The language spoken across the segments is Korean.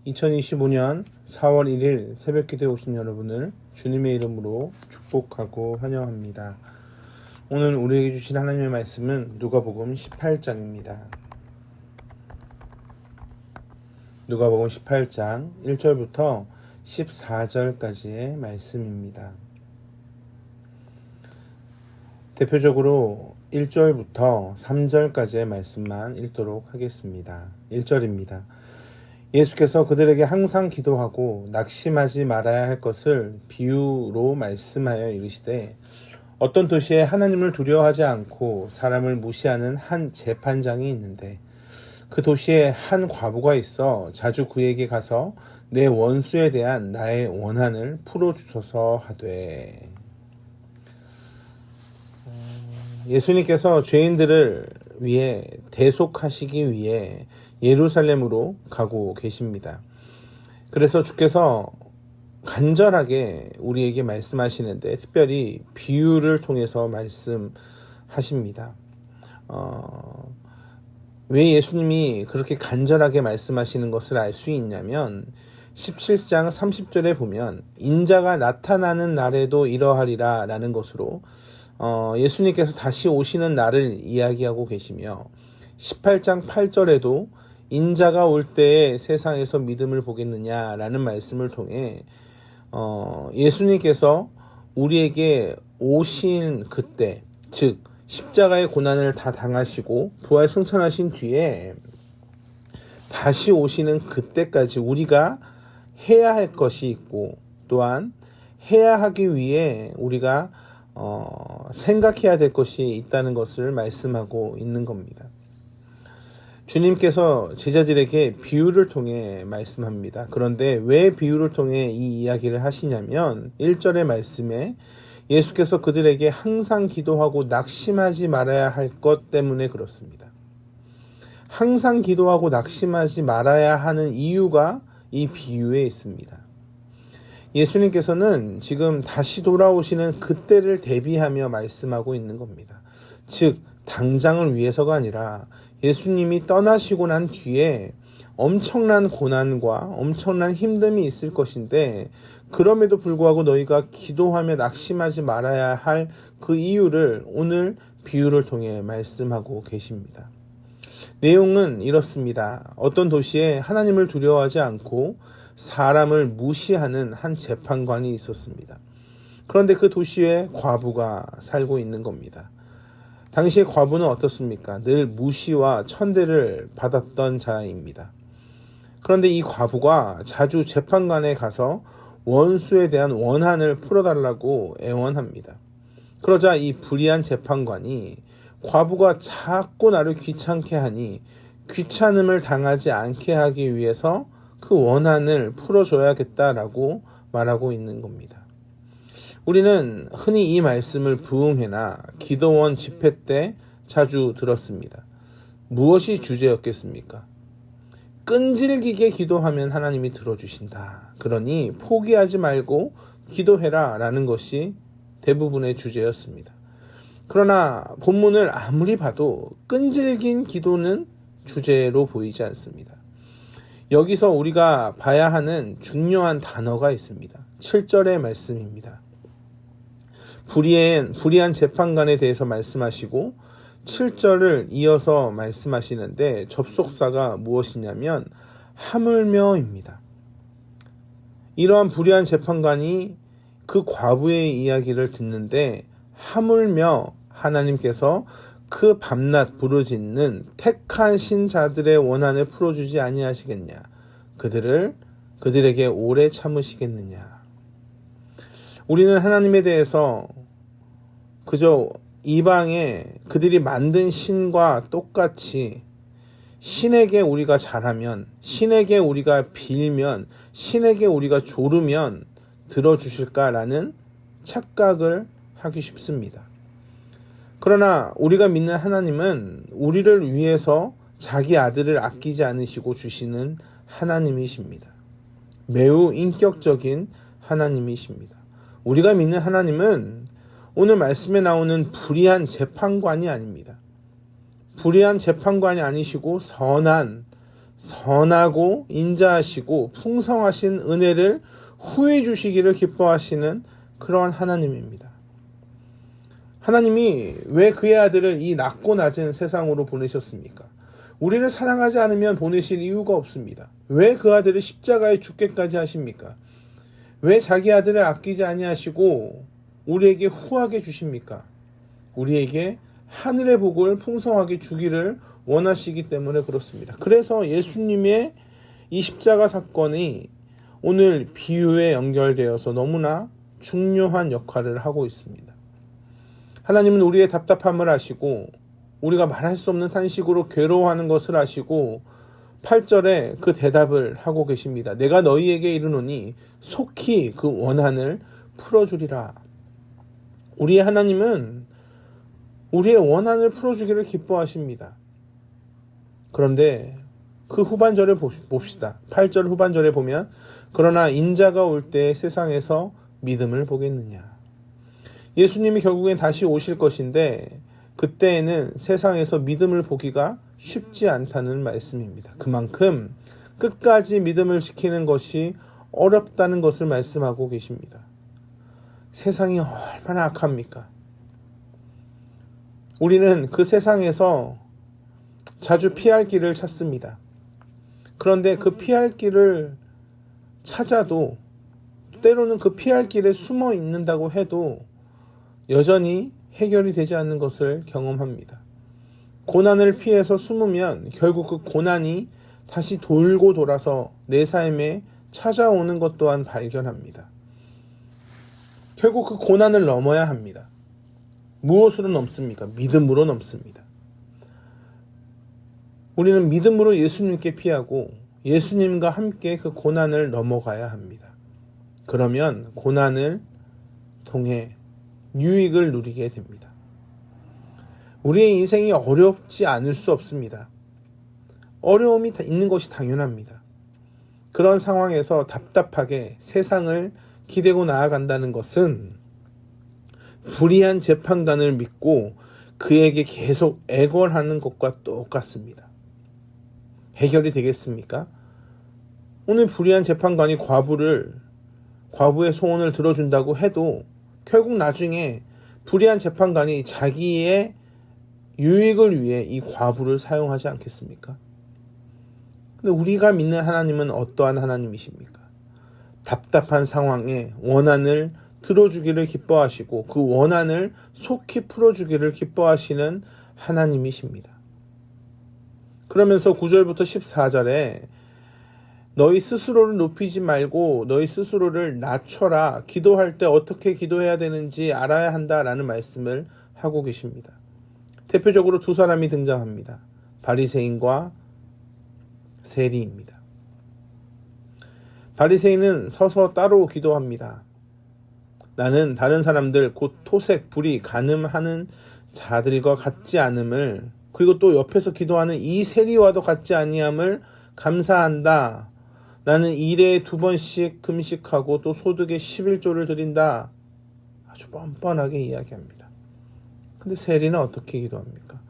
2025년 4월 1일 새벽기도에 오신 여러분을 주님의 이름으로 축복하고 환영합니다. 오늘 우리에게 주신 하나님의 말씀은 누가복음 18장입니다. 누가복음 18장 1절부터 14절까지의 말씀입니다. 대표적으로 1절부터 3절까지의 말씀만 읽도록 하겠습니다. 1절입니다. 예수께서 그들에게 항상 기도하고 낙심하지 말아야 할 것을 비유로 말씀하여 이르시되, 어떤 도시에 하나님을 두려워하지 않고 사람을 무시하는 한 재판장이 있는데, 그 도시에 한 과부가 있어 자주 그에게 가서 내 원수에 대한 나의 원한을 풀어주소서 하되. 예수님께서 죄인들을 위해 대속하시기 위해 예루살렘으로 가고 계십니다. 그래서 주께서 간절하게 우리에게 말씀하시는데, 특별히 비유를 통해서 말씀하십니다. 왜 예수님이 그렇게 간절하게 말씀하시는 것을 알 수 있냐면, 17장 30절에 보면 인자가 나타나는 날에도 이러하리라 라는 것으로 예수님께서 다시 오시는 날을 이야기하고 계시며, 18장 8절에도 인자가 올 때에 세상에서 믿음을 보겠느냐라는 말씀을 통해 예수님께서 우리에게 오신 그때, 즉 십자가의 고난을 다 당하시고 부활 승천하신 뒤에 다시 오시는 그때까지 우리가 해야 할 것이 있고, 또한 해야 하기 위해 우리가 생각해야 될 것이 있다는 것을 말씀하고 있는 겁니다. 주님께서 제자들에게 비유를 통해 말씀합니다. 그런데 왜 비유를 통해 이 이야기를 하시냐면, 1절의 말씀에 예수께서 그들에게 항상 기도하고 낙심하지 말아야 할 것 때문에 그렇습니다. 항상 기도하고 낙심하지 말아야 하는 이유가 이 비유에 있습니다. 예수님께서는 지금 다시 돌아오시는 그때를 대비하며 말씀하고 있는 겁니다. 즉, 당장을 위해서가 아니라 예수님이 떠나시고 난 뒤에 엄청난 고난과 엄청난 힘듦이 있을 것인데, 그럼에도 불구하고 너희가 기도하며 낙심하지 말아야 할 그 이유를 오늘 비유를 통해 말씀하고 계십니다. 내용은 이렇습니다. 어떤 도시에 하나님을 두려워하지 않고 사람을 무시하는 한 재판관이 있었습니다. 그런데 그 도시에 과부가 살고 있는 겁니다. 당시의 과부는 어떻습니까? 늘 무시와 천대를 받았던 자입니다. 그런데 이 과부가 자주 재판관에 가서 원수에 대한 원한을 풀어달라고 애원합니다. 그러자 이 불의한 재판관이 과부가 자꾸 나를 귀찮게 하니 귀찮음을 당하지 않게 하기 위해서 그 원한을 풀어줘야겠다라고 말하고 있는 겁니다. 우리는 흔히 이 말씀을 부흥회나 기도원 집회 때 자주 들었습니다. 무엇이 주제였겠습니까? 끈질기게 기도하면 하나님이 들어주신다. 그러니 포기하지 말고 기도해라 라는 것이 대부분의 주제였습니다. 그러나 본문을 아무리 봐도 끈질긴 기도는 주제로 보이지 않습니다. 여기서 우리가 봐야 하는 중요한 단어가 있습니다. 7절의 말씀입니다. 불의한 재판관에 대해서 말씀하시고 7절을 이어서 말씀하시는데, 접속사가 무엇이냐면 하물며입니다. 이러한 불의한 재판관이 그 과부의 이야기를 듣는데, 하물며 하나님께서 그 밤낮 부르짖는 택한 신자들의 원한을 풀어주지 아니하시겠냐, 그들에게 오래 참으시겠느냐. 우리는 하나님에 대해서 그저 이방에 그들이 만든 신과 똑같이 신에게 우리가 잘하면, 신에게 우리가 빌면, 신에게 우리가 조르면 들어주실까라는 착각을 하기 쉽습니다. 그러나 우리가 믿는 하나님은 우리를 위해서 자기 아들을 아끼지 않으시고 주시는 하나님이십니다. 매우 인격적인 하나님이십니다. 우리가 믿는 하나님은 오늘 말씀에 나오는 불의한 재판관이 아닙니다. 불의한 재판관이 아니시고 선한 선하고 인자하시고 풍성하신 은혜를 후해 주시기를 기뻐하시는 그러한 하나님입니다. 하나님이 왜 그의 아들을 이 낮고 낮은 세상으로 보내셨습니까? 우리를 사랑하지 않으면 보내실 이유가 없습니다. 왜 그 아들을 십자가에 죽게까지 하십니까? 왜 자기 아들을 아끼지 아니하시고 우리에게 후하게 주십니까? 우리에게 하늘의 복을 풍성하게 주기를 원하시기 때문에 그렇습니다. 그래서 예수님의 이 십자가 사건이 오늘 비유에 연결되어서 너무나 중요한 역할을 하고 있습니다. 하나님은 우리의 답답함을 아시고 우리가 말할 수 없는 탄식으로 괴로워하는 것을 아시고 8절에 그 대답을 하고 계십니다. 내가 너희에게 이르노니 속히 그 원한을 풀어주리라. 우리의 하나님은 우리의 원한을 풀어주기를 기뻐하십니다. 그런데 그 후반절을 봅시다. 8절 후반절에 보면 그러나 인자가 올 때 세상에서 믿음을 보겠느냐. 예수님이 결국엔 다시 오실 것인데 그때에는 세상에서 믿음을 보기가 쉽지 않다는 말씀입니다. 그만큼 끝까지 믿음을 지키는 것이 어렵다는 것을 말씀하고 계십니다. 세상이 얼마나 악합니까? 우리는 그 세상에서 자주 피할 길을 찾습니다. 그런데 그 피할 길을 찾아도 때로는 그 피할 길에 숨어 있는다고 해도 여전히 해결이 되지 않는 것을 경험합니다. 고난을 피해서 숨으면 결국 그 고난이 다시 돌고 돌아서 내 삶에 찾아오는 것 또한 발견합니다. 결국 그 고난을 넘어야 합니다. 무엇으로 넘습니까? 믿음으로 넘습니다. 우리는 믿음으로 예수님께 피하고 예수님과 함께 그 고난을 넘어가야 합니다. 그러면 고난을 통해 유익을 누리게 됩니다. 우리의 인생이 어렵지 않을 수 없습니다. 어려움이 있는 것이 당연합니다. 그런 상황에서 답답하게 세상을 기대고 나아간다는 것은 불의한 재판관을 믿고 그에게 계속 애걸하는 것과 똑같습니다. 해결이 되겠습니까? 오늘 불의한 재판관이 과부의 소원을 들어준다고 해도 결국 나중에 불의한 재판관이 자기의 유익을 위해 이 과부를 사용하지 않겠습니까? 근데 우리가 믿는 하나님은 어떠한 하나님이십니까? 답답한 상황에 원한을 들어주기를 기뻐하시고 그 원한을 속히 풀어주기를 기뻐하시는 하나님이십니다. 그러면서 9절부터 14절에 너희 스스로를 높이지 말고 너희 스스로를 낮춰라. 기도할 때 어떻게 기도해야 되는지 알아야 한다라는 말씀을 하고 계십니다. 대표적으로 두 사람이 등장합니다. 바리새인과 세리입니다. 바리새인은 서서 따로 기도합니다. 나는 다른 사람들 곧 토색, 불의, 간음하는 자들과 같지 않음을 그리고 또 옆에서 기도하는 이 세리와도 같지 아니함을 감사한다. 나는 일에 2번씩 금식하고 또 소득의 11조를 드린다. 아주 뻔뻔하게 이야기합니다. 근데 세리는 어떻게 기도합니까?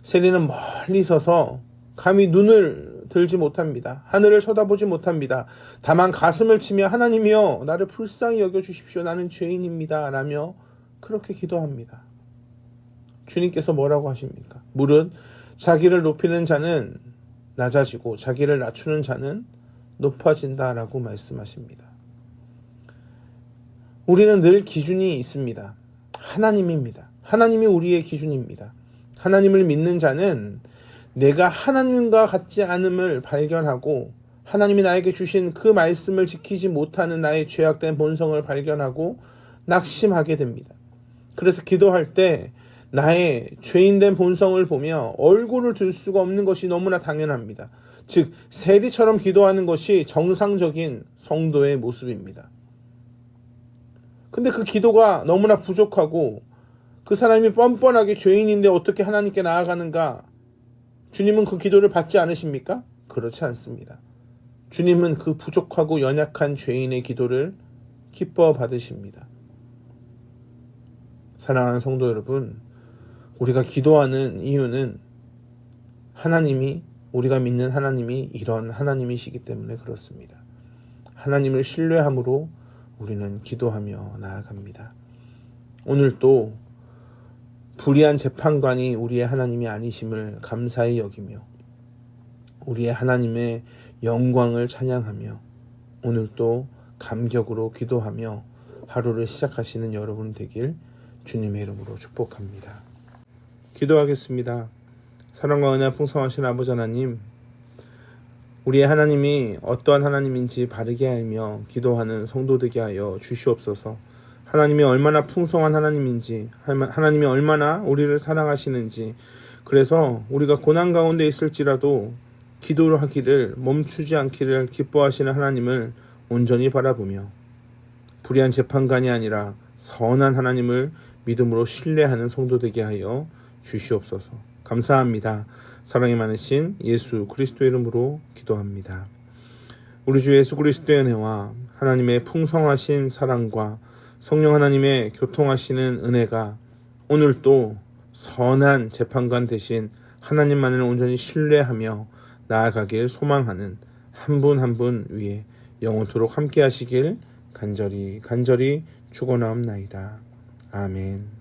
세리는 멀리 서서 감히 눈을 들지 못합니다. 하늘을 쳐다보지 못합니다. 다만 가슴을 치며 하나님이여 나를 불쌍히 여겨주십시오. 나는 죄인입니다. 라며 그렇게 기도합니다. 주님께서 뭐라고 하십니까? 무릇 자기를 높이는 자는 낮아지고 자기를 낮추는 자는 높아진다라고 말씀하십니다. 우리는 늘 기준이 있습니다. 하나님입니다. 하나님이 우리의 기준입니다. 하나님을 믿는 자는 내가 하나님과 같지 않음을 발견하고 하나님이 나에게 주신 그 말씀을 지키지 못하는 나의 죄악된 본성을 발견하고 낙심하게 됩니다. 그래서 기도할 때 나의 죄인된 본성을 보며 얼굴을 들 수가 없는 것이 너무나 당연합니다. 즉 세리처럼 기도하는 것이 정상적인 성도의 모습입니다. 근데 그 기도가 너무나 부족하고 그 사람이 뻔뻔하게 죄인인데 어떻게 하나님께 나아가는가? 주님은 그 기도를 받지 않으십니까? 그렇지 않습니다. 주님은 그 부족하고 연약한 죄인의 기도를 기뻐 받으십니다. 사랑하는 성도 여러분, 우리가 기도하는 이유는 하나님이 우리가 믿는 하나님이 이런 하나님이시기 때문에 그렇습니다. 하나님을 신뢰함으로 우리는 기도하며 나아갑니다. 오늘도 불의한 재판관이 우리의 하나님이 아니심을 감사히 여기며 우리의 하나님의 영광을 찬양하며 오늘도 감격으로 기도하며 하루를 시작하시는 여러분 되길 주님의 이름으로 축복합니다. 기도하겠습니다. 사랑과 은혜 풍성하신 아버지 하나님, 우리의 하나님이 어떠한 하나님인지 바르게 알며 기도하는 성도 되게 하여 주시옵소서. 하나님이 얼마나 풍성한 하나님인지, 하나님이 얼마나 우리를 사랑하시는지, 그래서 우리가 고난 가운데 있을지라도 기도를 하기를 멈추지 않기를 기뻐하시는 하나님을 온전히 바라보며 불의한 재판관이 아니라 선한 하나님을 믿음으로 신뢰하는 성도 되게 하여 주시옵소서. 감사합니다. 사랑이 많으신 예수 그리스도의 이름으로 기도합니다. 우리 주 예수 그리스도의 은혜와 하나님의 풍성하신 사랑과 성령 하나님의 교통하시는 은혜가 오늘도 선한 재판관 대신 하나님만을 온전히 신뢰하며 나아가길 소망하는 한 분 한 분 위에 영원토록 함께 하시길 간절히 축원하옵나이다. 아멘.